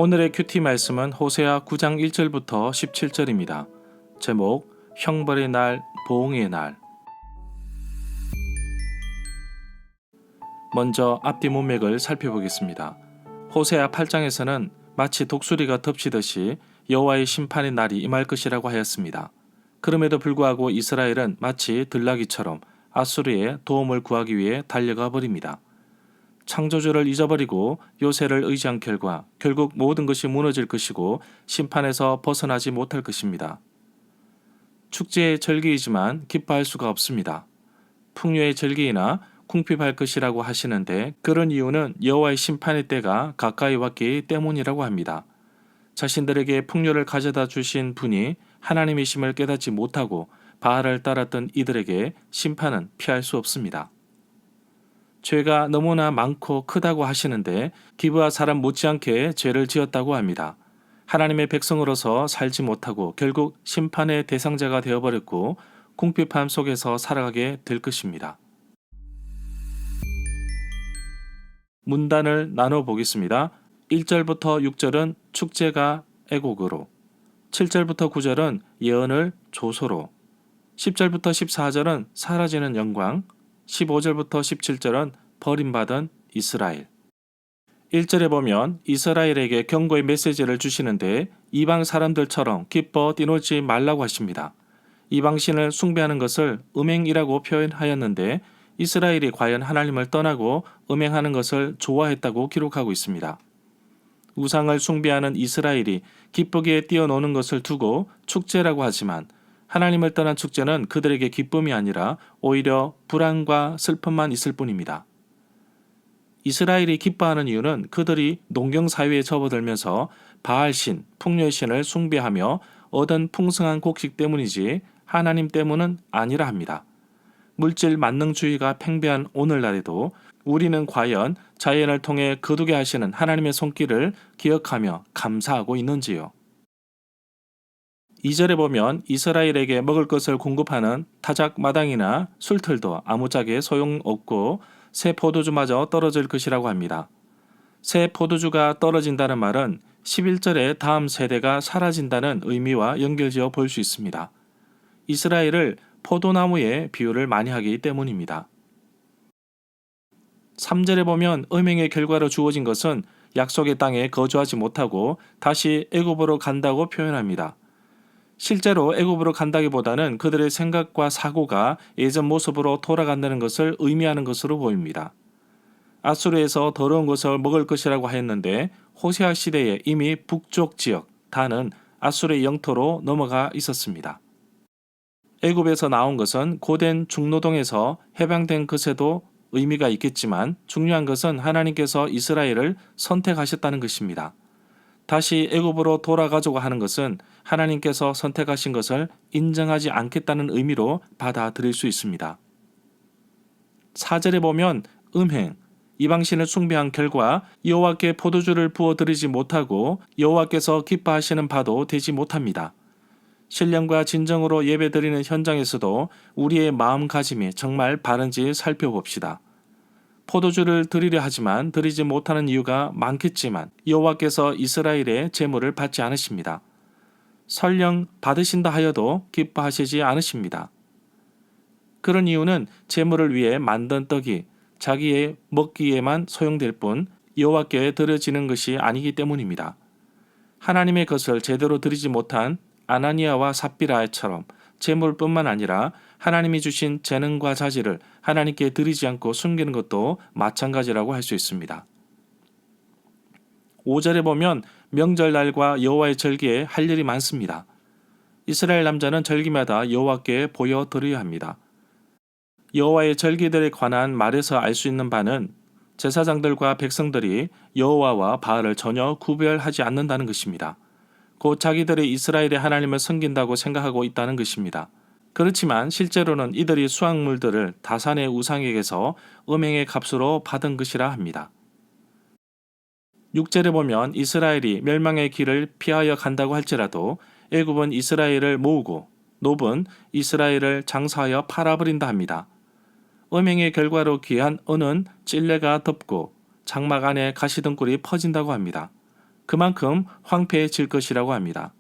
오늘의 큐티 말씀은 호세아 9장 1절부터 17절입니다. 제목 형벌의 날, 보응의 날. 먼저 앞뒤 문맥을 살펴보겠습니다. 호세아 8장에서는 마치 독수리가 덮치듯이 여호와의 심판의 날이 임할 것이라고 하였습니다. 그럼에도 불구하고 이스라엘은 마치 들나귀처럼 아수르의 도움을 구하기 위해 달려가 버립니다. 창조주를 잊어버리고 요새를 의지한 결과 결국 모든 것이 무너질 것이고 심판에서 벗어나지 못할 것입니다. 축제의 절기이지만 기뻐할 수가 없습니다. 풍요의 절기이나 궁핍할 것이라고 하시는데 그런 이유는 여호와의 심판의 때가 가까이 왔기 때문이라고 합니다. 자신들에게 풍요를 가져다 주신 분이 하나님이심을 깨닫지 못하고 바알을 따랐던 이들에게 심판은 피할 수 없습니다. 죄가 너무나 많고 크다고 하시는데 기브아 사람 못지않게 죄를 지었다고 합니다. 하나님의 백성으로서 살지 못하고 결국 심판의 대상자가 되어버렸고 궁핍함 속에서 살아가게 될 것입니다. 문단을 나눠보겠습니다. 1절부터 6절은 축제가 애곡으로, 7절부터 9절은 예언을 조소로, 10절부터 14절은 사라지는 영광, 15절부터 17절은 버림받은 이스라엘. 1절에 보면 이스라엘에게 경고의 메시지를 주시는데 이방 사람들처럼 기뻐 뛰놀지 말라고 하십니다. 이방신을 숭배하는 것을 음행이라고 표현하였는데 이스라엘이 과연 하나님을 떠나고 음행하는 것을 좋아했다고 기록하고 있습니다. 우상을 숭배하는 이스라엘이 기쁘게 뛰어노는 것을 두고 축제라고 하지만 하나님을 떠난 축제는 그들에게 기쁨이 아니라 오히려 불안과 슬픔만 있을 뿐입니다. 이스라엘이 기뻐하는 이유는 그들이 농경사회에 접어들면서 바알신, 풍요의 신을 숭배하며 얻은 풍성한 곡식 때문이지 하나님 때문은 아니라 합니다. 물질 만능주의가 팽배한 오늘날에도 우리는 과연 자연을 통해 거두게 하시는 하나님의 손길을 기억하며 감사하고 있는지요? 2절에 보면 이스라엘에게 먹을 것을 공급하는 타작 마당이나 술틀도 아무짝에 소용없고 새 포도주마저 떨어질 것이라고 합니다. 새 포도주가 떨어진다는 말은 11절에 다음 세대가 사라진다는 의미와 연결지어 볼 수 있습니다. 이스라엘을 포도나무에 비유를 많이 하기 때문입니다. 3절에 보면 음행의 결과로 주어진 것은 약속의 땅에 거주하지 못하고 다시 애굽으로 간다고 표현합니다. 실제로 애굽으로 간다기보다는 그들의 생각과 사고가 예전 모습으로 돌아간다는 것을 의미하는 것으로 보입니다. 아수르에서 더러운 것을 먹을 것이라고 하였는데 호세아 시대에 이미 북쪽 지역 단은 아수르의 영토로 넘어가 있었습니다. 애굽에서 나온 것은 고된 중노동에서 해방된 것에도 의미가 있겠지만 중요한 것은 하나님께서 이스라엘을 선택하셨다는 것입니다. 다시 애굽으로 돌아가자고 하는 것은 하나님께서 선택하신 것을 인정하지 않겠다는 의미로 받아들일 수 있습니다. 4절에 보면 음행, 이방신을 숭배한 결과 여호와께 포도주를 부어드리지 못하고 여호와께서 기뻐하시는 바도 되지 못합니다. 신령과 진정으로 예배드리는 현장에서도 우리의 마음가짐이 정말 바른지 살펴봅시다. 포도주를 드리려 하지만 드리지 못하는 이유가 많겠지만 여호와께서 이스라엘의 제물을 받지 않으십니다. 설령 받으신다 하여도 기뻐하시지 않으십니다. 그런 이유는 제물을 위해 만든 떡이 자기의 먹기에만 소용될 뿐 여호와께 드려지는 것이 아니기 때문입니다. 하나님의 것을 제대로 드리지 못한 아나니아와 삽비라처럼 재물뿐만 아니라 하나님이 주신 재능과 자질을 하나님께 드리지 않고 숨기는 것도 마찬가지라고 할 수 있습니다. 5절에 보면 명절날과 여호와의 절기에 할 일이 많습니다. 이스라엘 남자는 절기마다 여호와께 보여드려야 합니다. 여호와의 절기들에 관한 말에서 알 수 있는 바는 제사장들과 백성들이 여호와와 바알을 전혀 구별하지 않는다는 것입니다. 곧 자기들이 이스라엘의 하나님을 섬긴다고 생각하고 있다는 것입니다. 그렇지만 실제로는 이들이 수확물들을 다산의 우상에게서 음행의 값으로 받은 것이라 합니다. 6절에 보면 이스라엘이 멸망의 길을 피하여 간다고 할지라도 애굽은 이스라엘을 모으고 놉은 이스라엘을 장사하여 팔아버린다 합니다. 음행의 결과로 귀한 은은 찔레가 덮고 장막 안에 가시등불이 퍼진다고 합니다. 그만큼 황폐해질 것이라고 합니다.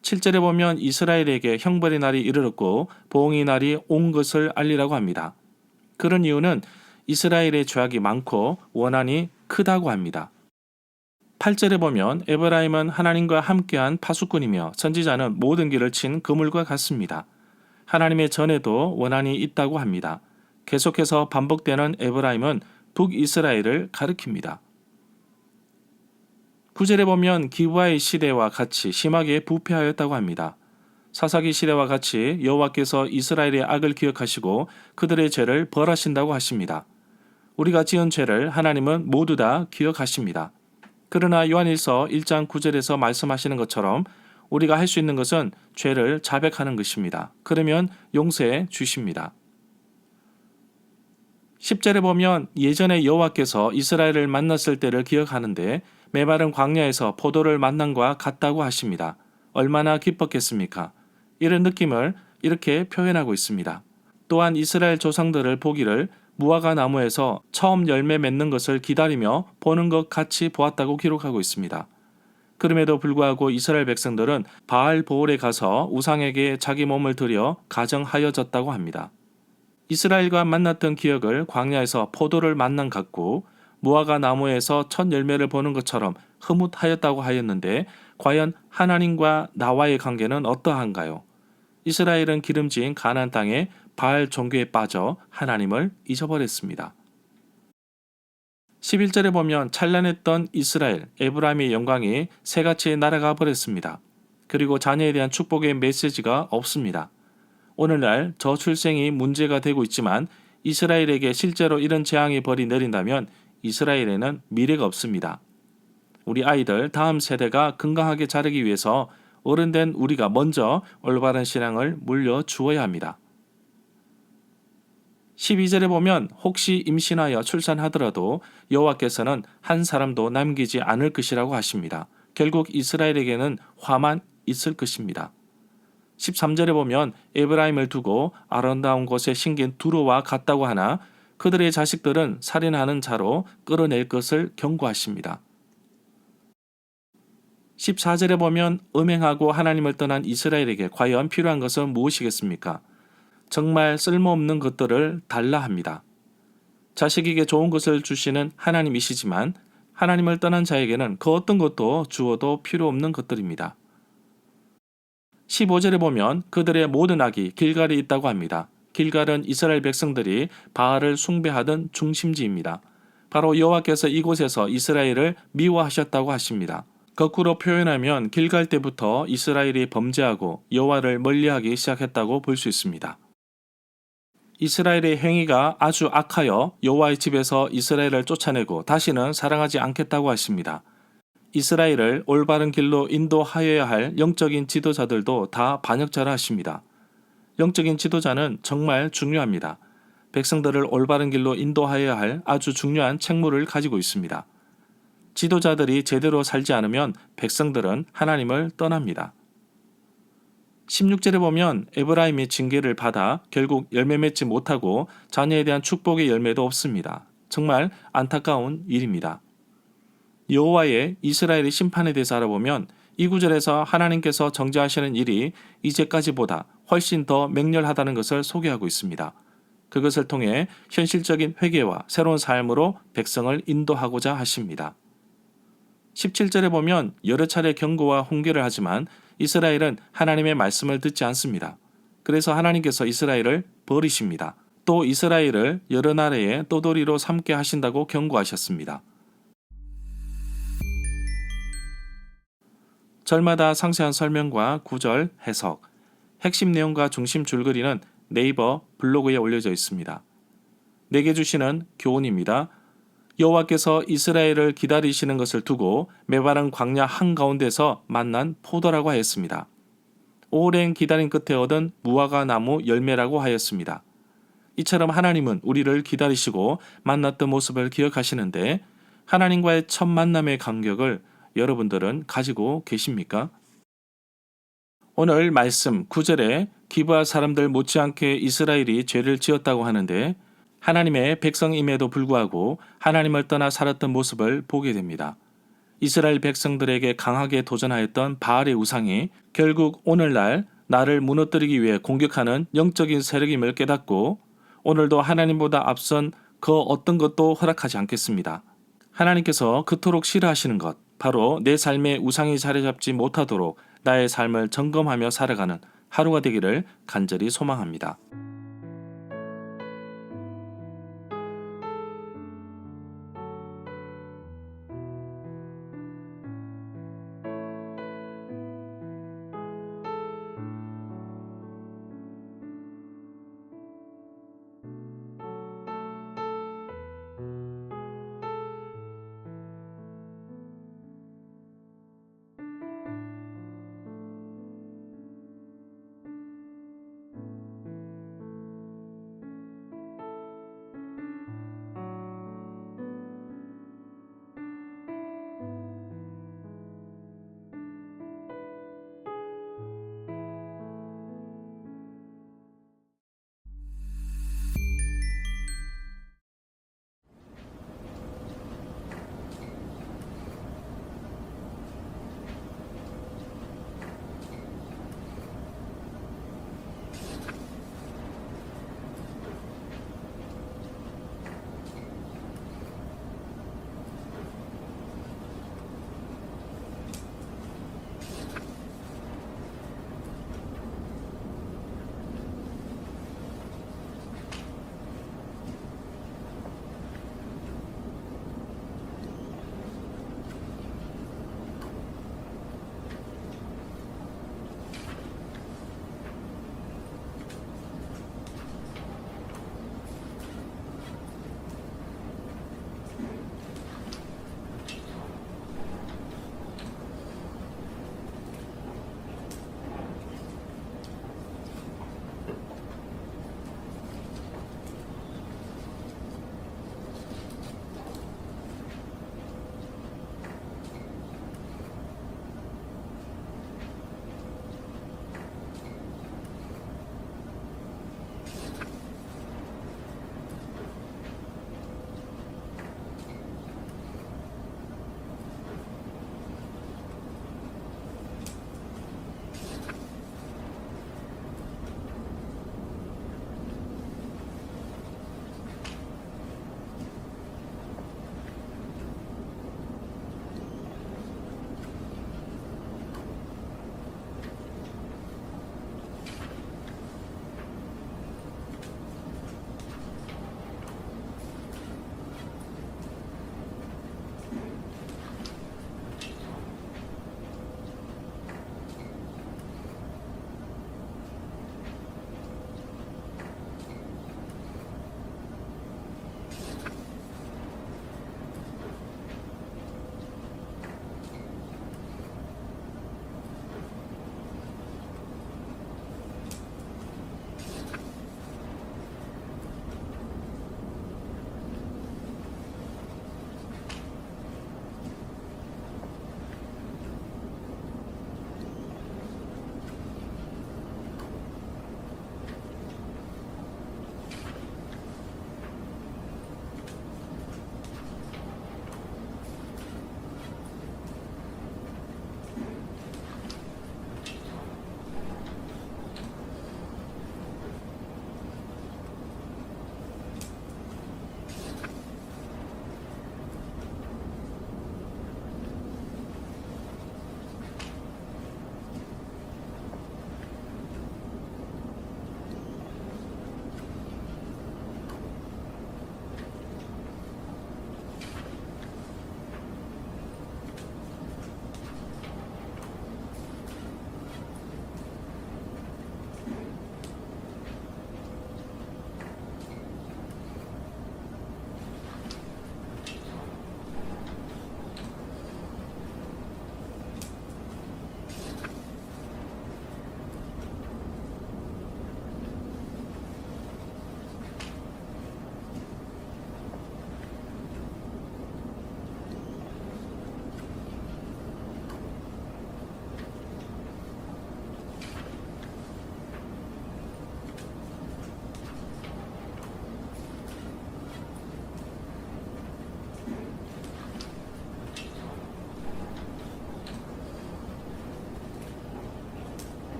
7절에 보면 이스라엘에게 형벌의 날이 이르렀고 보응의 날이 온 것을 알리라고 합니다. 그런 이유는 이스라엘의 죄악이 많고 원한이 크다고 합니다. 8절에 보면 에브라임은 하나님과 함께한 파수꾼이며 선지자는 모든 길을 친 그물과 같습니다. 하나님의 전에도 원한이 있다고 합니다. 계속해서 반복되는 에브라임은 북이스라엘을 가리킵니다. 9절에 보면 기브아의 시대와 같이 심하게 부패하였다고 합니다. 사사기 시대와 같이 여호와께서 이스라엘의 악을 기억하시고 그들의 죄를 벌하신다고 하십니다. 우리가 지은 죄를 하나님은 모두 다 기억하십니다. 그러나 요한일서 1장 9절에서 말씀하시는 것처럼 우리가 할 수 있는 것은 죄를 자백하는 것입니다. 그러면 용서해 주십니다. 10절에 보면 예전에 여호와께서 이스라엘을 만났을 때를 기억하는데 메마른 광야에서 포도를 만남과 같다고 하십니다. 얼마나 기뻤겠습니까? 이런 느낌을 이렇게 표현하고 있습니다. 또한 이스라엘 조상들을 보기를 무화과 나무에서 처음 열매 맺는 것을 기다리며 보는 것 같이 보았다고 기록하고 있습니다. 그럼에도 불구하고 이스라엘 백성들은 바알 보올에 가서 우상에게 자기 몸을 들여 가정하여졌다고 합니다. 이스라엘과 만났던 기억을 광야에서 포도를 만난 같고 무화과 나무에서 첫 열매를 보는 것처럼 흐뭇하였다고 하였는데 과연 하나님과 나와의 관계는 어떠한가요? 이스라엘은 기름진 가나안 땅에 바알 종교에 빠져 하나님을 잊어버렸습니다. 11절에 보면 찬란했던 이스라엘, 에브라임의 영광이 새같이 날아가 버렸습니다. 그리고 자녀에 대한 축복의 메시지가 없습니다. 오늘날 저출생이 문제가 되고 있지만 이스라엘에게 실제로 이런 재앙이 벌이 내린다면 이스라엘에는 미래가 없습니다. 우리 아이들 다음 세대가 건강하게 자라기 위해서 어른된 우리가 먼저 올바른 신앙을 물려주어야 합니다. 12절에 보면 혹시 임신하여 출산하더라도 여호와께서는 한 사람도 남기지 않을 것이라고 하십니다. 결국 이스라엘에게는 화만 있을 것입니다. 13절에 보면 에브라임을 두고 아름다운 곳에 심긴 두루와 같다고 하나 그들의 자식들은 살인하는 자로 끌어낼 것을 경고하십니다. 14절에 보면 음행하고 하나님을 떠난 이스라엘에게 과연 필요한 것은 무엇이겠습니까? 정말 쓸모없는 것들을 달라 합니다. 자식에게 좋은 것을 주시는 하나님이시지만 하나님을 떠난 자에게는 그 어떤 것도 주어도 필요 없는 것들입니다. 15절에 보면 그들의 모든 악이 길갈에 있다고 합니다. 길갈은 이스라엘 백성들이 바알을 숭배하던 중심지입니다. 바로 여호와께서 이곳에서 이스라엘을 미워하셨다고 하십니다. 거꾸로 표현하면 길갈 때부터 이스라엘이 범죄하고 여호와를 멀리하기 시작했다고 볼 수 있습니다. 이스라엘의 행위가 아주 악하여 여호와의 집에서 이스라엘을 쫓아내고 다시는 사랑하지 않겠다고 하십니다. 이스라엘을 올바른 길로 인도하여야 할 영적인 지도자들도 다 반역자라 하십니다. 영적인 지도자는 정말 중요합니다. 백성들을 올바른 길로 인도하여야 할 아주 중요한 책무를 가지고 있습니다. 지도자들이 제대로 살지 않으면 백성들은 하나님을 떠납니다. 16절에 보면 에브라임이 징계를 받아 결국 열매 맺지 못하고 자녀에 대한 축복의 열매도 없습니다. 정말 안타까운 일입니다. 여호와의 이스라엘의 심판에 대해서 알아보면 이 구절에서 하나님께서 정죄하시는 일이 이제까지보다 훨씬 더 맹렬하다는 것을 소개하고 있습니다. 그것을 통해 현실적인 회개와 새로운 삶으로 백성을 인도하고자 하십니다. 17절에 보면 여러 차례 경고와 훈계를 하지만 이스라엘은 하나님의 말씀을 듣지 않습니다. 그래서 하나님께서 이스라엘을 버리십니다. 또 이스라엘을 여러 나라의 떠돌이로 삼게 하신다고 경고하셨습니다. 절마다 상세한 설명과 구절, 해석, 핵심 내용과 중심 줄거리는 네이버 블로그에 올려져 있습니다. 내게 주시는 교훈입니다. 여호와께서 이스라엘을 기다리시는 것을 두고 메마른 광야 한가운데서 만난 포도라고 하였습니다. 오랜 기다림 끝에 얻은 무화과 나무 열매라고 하였습니다. 이처럼 하나님은 우리를 기다리시고 만났던 모습을 기억하시는데 하나님과의 첫 만남의 감격을 여러분들은 가지고 계십니까? 오늘 말씀 9절에 기브아 사람들 못지않게 이스라엘이 죄를 지었다고 하는데 하나님의 백성임에도 불구하고 하나님을 떠나 살았던 모습을 보게 됩니다. 이스라엘 백성들에게 강하게 도전하였던 바알의 우상이 결국 오늘날 나를 무너뜨리기 위해 공격하는 영적인 세력임을 깨닫고 오늘도 하나님보다 앞선 그 어떤 것도 허락하지 않겠습니다. 하나님께서 그토록 싫어하시는 것, 바로 내 삶에 우상이 자리 잡지 못하도록 나의 삶을 점검하며 살아가는 하루가 되기를 간절히 소망합니다.